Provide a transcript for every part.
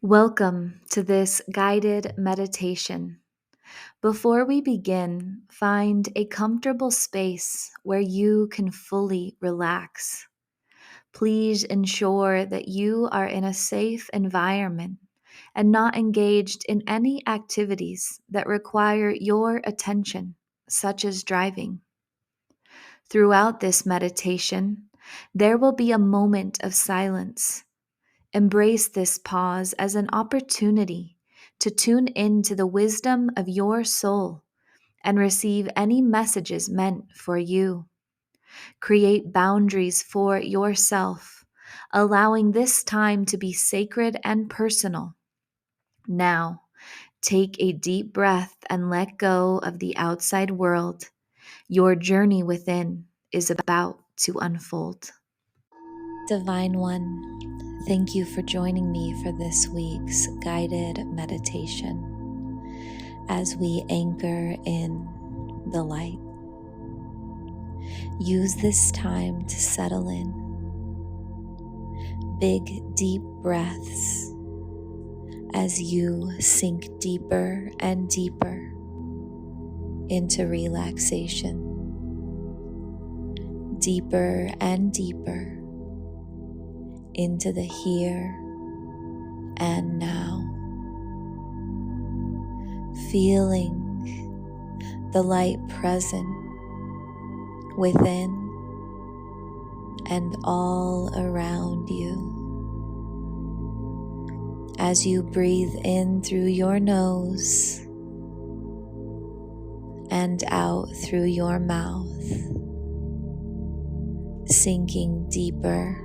Welcome to this guided meditation. Before we begin, find a comfortable space where you can fully relax. Please ensure that you are in a safe environment and not engaged in any activities that require your attention, such as driving. Throughout this meditation, there will be a moment of silence. Embrace this pause as an opportunity to tune into the wisdom of your soul and receive any messages meant for you. Create boundaries for yourself, allowing this time to be sacred and personal. Now, take a deep breath and let go of the outside world. Your journey within is about to unfold. Divine One, thank you for joining me for this week's guided meditation as we anchor in the light. Use this time to settle in. Big, deep breaths as you sink deeper and deeper into relaxation. Deeper and deeper into the here and now. Feeling the light present within and all around you. As you breathe in through your nose and out through your mouth, sinking deeper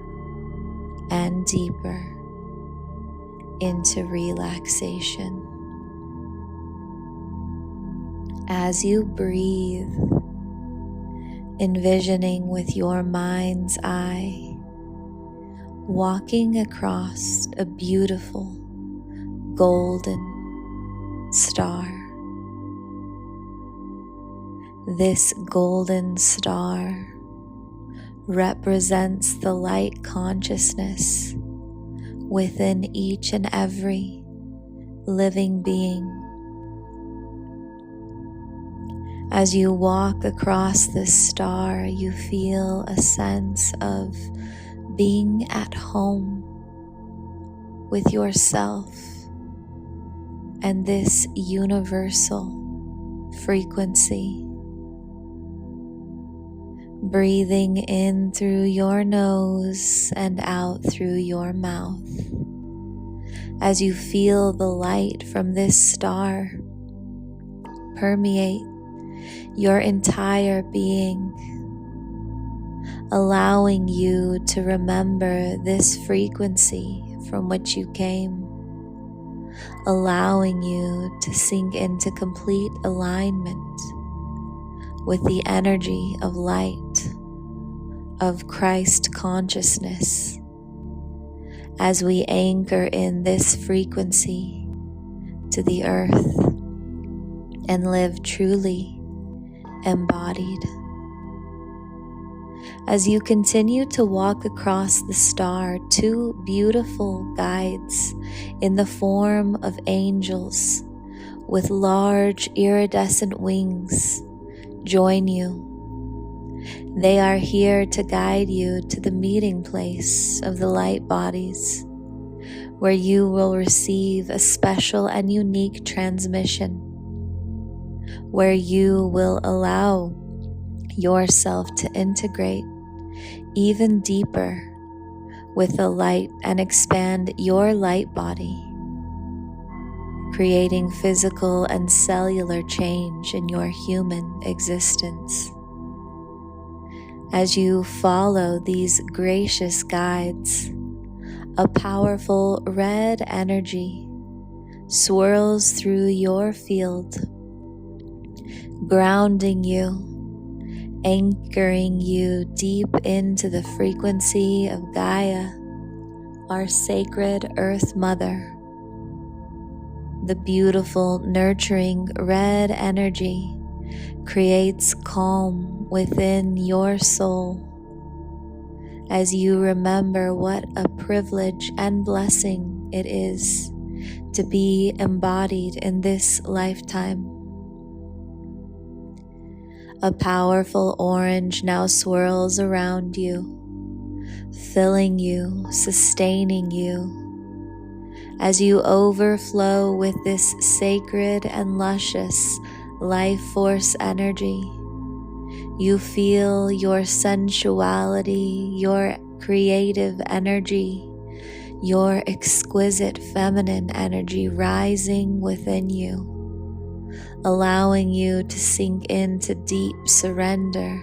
and deeper into relaxation. As you breathe, envisioning with your mind's eye, walking across a beautiful golden star. This golden star represents the light consciousness within each and every living being. As you walk across this star, you feel a sense of being at home with yourself and this universal frequency. Breathing in through your nose and out through your mouth as you feel the light from this star permeate your entire being, allowing you to remember this frequency from which you came, allowing you to sink into complete alignment with the energy of light, of Christ consciousness, as we anchor in this frequency to the earth and live truly embodied. As you continue to walk across the star, two beautiful guides in the form of angels with large iridescent wings join you. They are here to guide you to the meeting place of the light bodies, where you will receive a special and unique transmission, where you will allow yourself to integrate even deeper with the light and expand your light body, creating physical and cellular change in your human existence. As you follow these gracious guides, a powerful red energy swirls through your field, grounding you, anchoring you deep into the frequency of Gaia, our sacred Earth Mother. The beautiful, nurturing red energy creates calm within your soul as you remember what a privilege and blessing it is to be embodied in this lifetime. A powerful orange now swirls around you, filling you, sustaining you, as you overflow with this sacred and luscious life force energy. You feel your sensuality, your creative energy, your exquisite feminine energy rising within you, allowing you to sink into deep surrender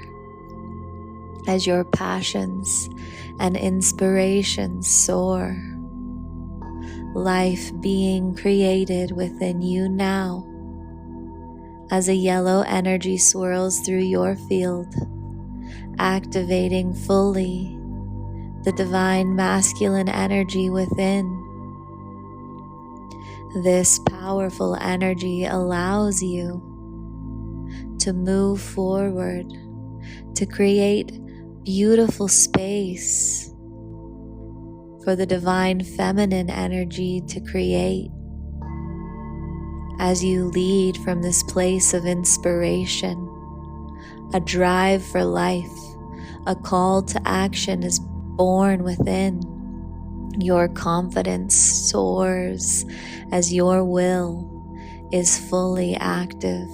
as your passions and inspirations soar. Life being created within you now as a yellow energy swirls through your field, activating fully the divine masculine energy within. This powerful energy allows you to move forward, to create beautiful space for the divine feminine energy to create. As you lead from this place of inspiration, a drive for life, a call to action is born within. Your confidence soars as your will is fully active,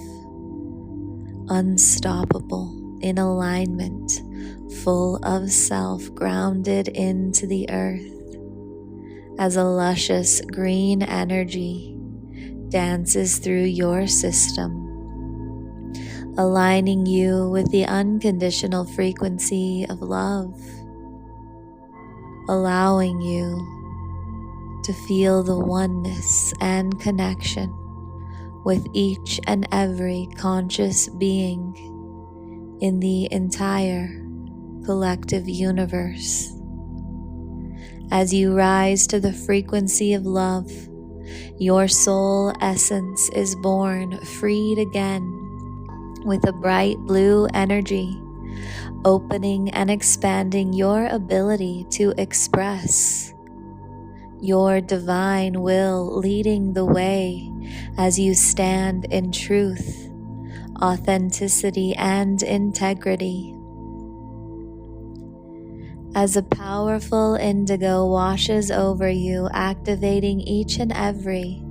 unstoppable, in alignment, full of self, grounded into the earth, as a luscious green energy dances through your system, aligning you with the unconditional frequency of love, allowing you to feel the oneness and connection with each and every conscious being in the entire collective universe. As you rise to the frequency of love, your soul essence is born, freed again, with a bright blue energy, opening and expanding your ability to express your divine will, leading the way as you stand in truth, authenticity, and integrity. As a powerful indigo washes over you, activating each and every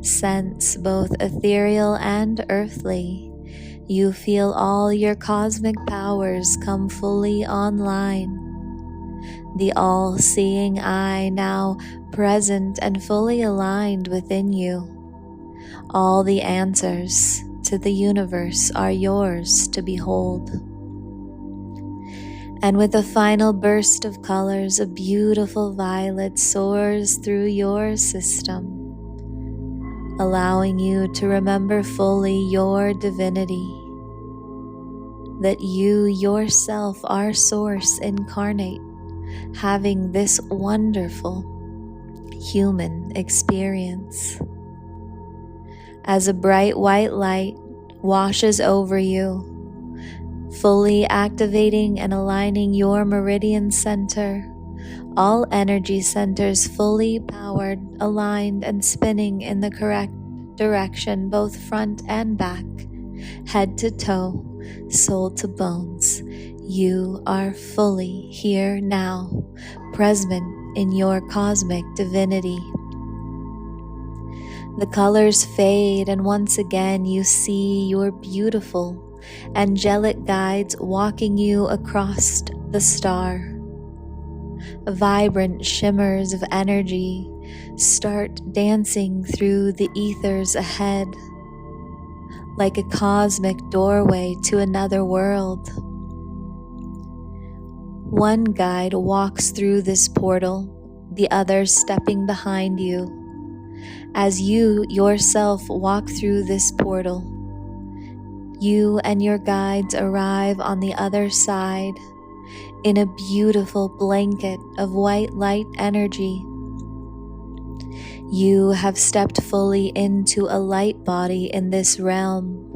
sense, both ethereal and earthly, you feel all your cosmic powers come fully online. The all-seeing eye now present and fully aligned within you. All the answers to the universe are yours to behold. And with a final burst of colors, a beautiful violet soars through your system, allowing you to remember fully your divinity, that you yourself are Source incarnate, having this wonderful human experience. As a bright white light washes over you, fully activating and aligning your meridian center, all energy centers fully powered, aligned, and spinning in the correct direction, both front and back, head to toe, soul to bones. You are fully here now, present in your cosmic divinity. The colors fade, and once again you see your beautiful angelic guides walking you across the star. Vibrant shimmers of energy start dancing through the ethers ahead, like a cosmic doorway to another world. One guide walks through this portal, the other stepping behind you. As you yourself walk through this portal, you and your guides arrive on the other side in a beautiful blanket of white light energy. You have stepped fully into a light body in this realm,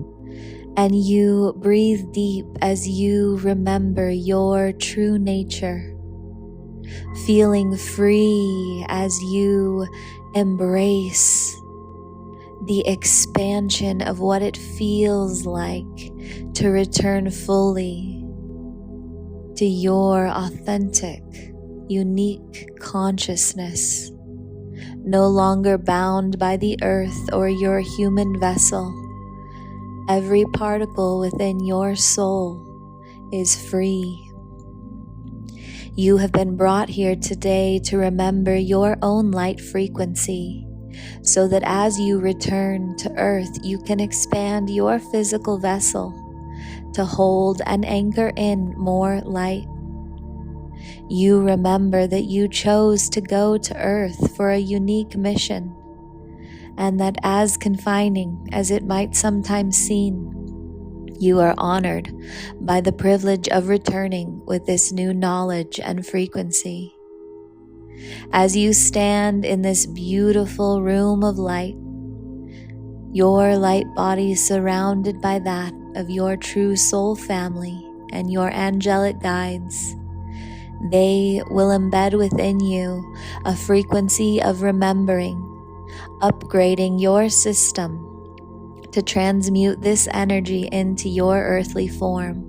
and you breathe deep as you remember your true nature, feeling free as you embrace the expansion of what it feels like to return fully to your authentic, unique consciousness, no longer bound by the earth or your human vessel. Every particle within your soul is free. You have been brought here today to remember your own light frequency, so that as you return to earth, you can expand your physical vessel to hold and anchor in more light. You remember that you chose to go to earth for a unique mission, and that as confining as it might sometimes seem, you are honored by the privilege of returning with this new knowledge and frequency. As you stand in this beautiful room of light, your light body surrounded by that of your true soul family and your angelic guides, they will embed within you a frequency of remembering, upgrading your system to transmute this energy into your earthly form.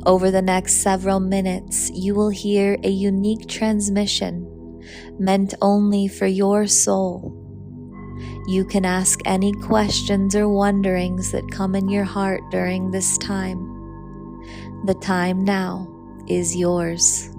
Over the next several minutes, you will hear a unique transmission meant only for your soul. You can ask any questions or wonderings that come in your heart during this time. The time now is yours.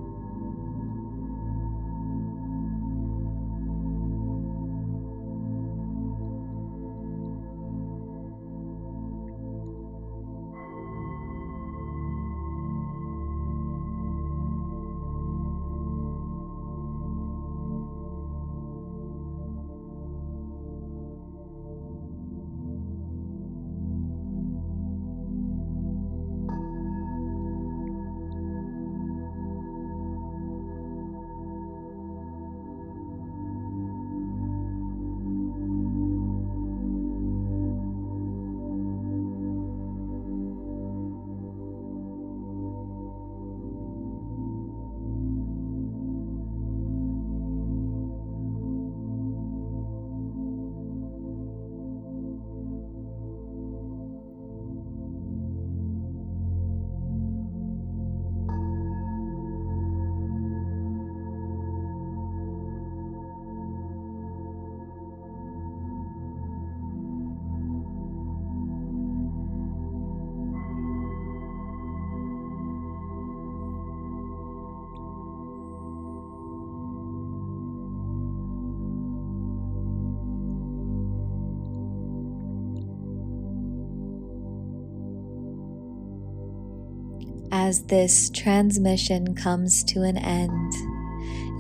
As this transmission comes to an end,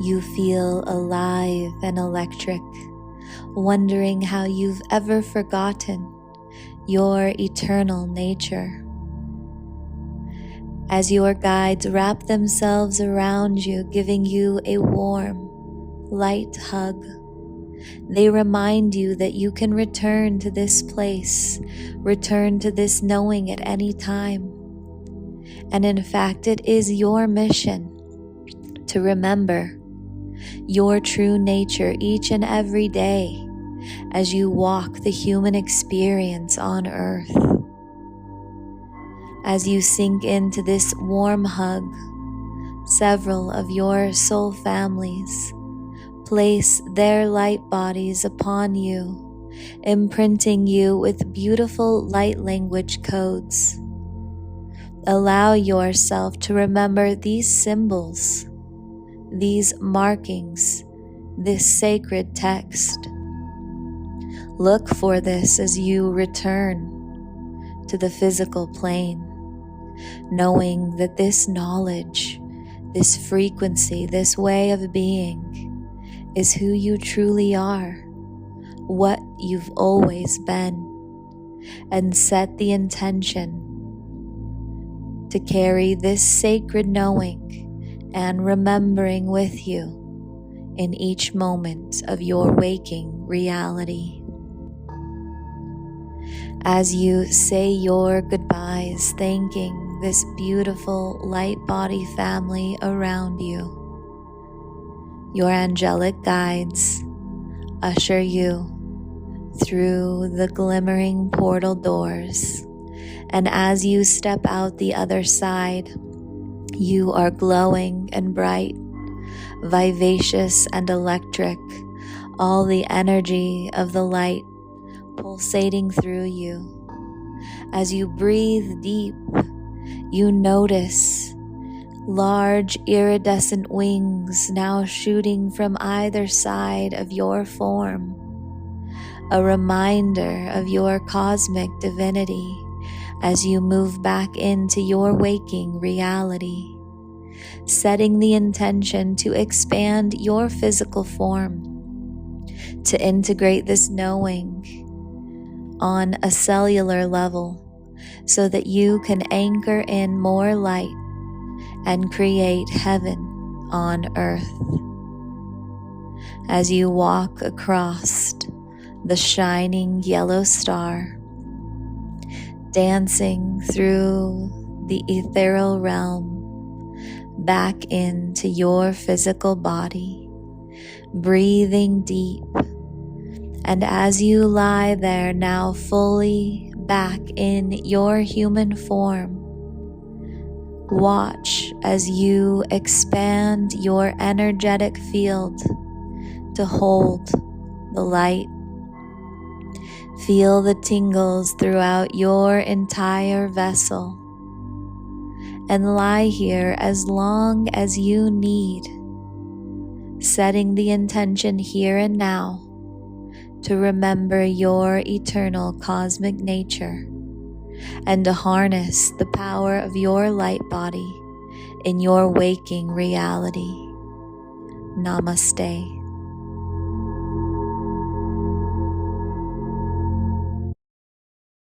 you feel alive and electric, wondering how you've ever forgotten your eternal nature. As your guides wrap themselves around you, giving you a warm, light hug, they remind you that you can return to this place, return to this knowing at any time. And in fact, it is your mission to remember your true nature each and every day as you walk the human experience on earth. As you sink into this warm hug, several of your soul families place their light bodies upon you, imprinting you with beautiful light language codes. Allow yourself to remember these symbols, these markings, this sacred text. Look for this as you return to the physical plane, knowing that this knowledge, this frequency, this way of being is who you truly are, what you've always been, and set the intention to carry this sacred knowing and remembering with you in each moment of your waking reality. As you say your goodbyes, thanking this beautiful light body family around you, Your angelic guides usher you through the glimmering portal doors, and as you step out the other side, you are glowing and bright, vivacious and electric, all the energy of the light pulsating through you. As you breathe deep, you notice large iridescent wings now shooting from either side of your form, a reminder of your cosmic divinity as you move back into your waking reality, setting the intention to expand your physical form, to integrate this knowing on a cellular level so that you can anchor in more light and create heaven on earth. As you walk across the shining yellow star, dancing through the ethereal realm, back into your physical body, breathing deep. And as you lie there now fully back in your human form, watch as you expand your energetic field to hold the light. Feel the tingles throughout your entire vessel, and lie here as long as you need, setting the intention here and now to remember your eternal cosmic nature and to harness the power of your light body in your waking reality. Namaste.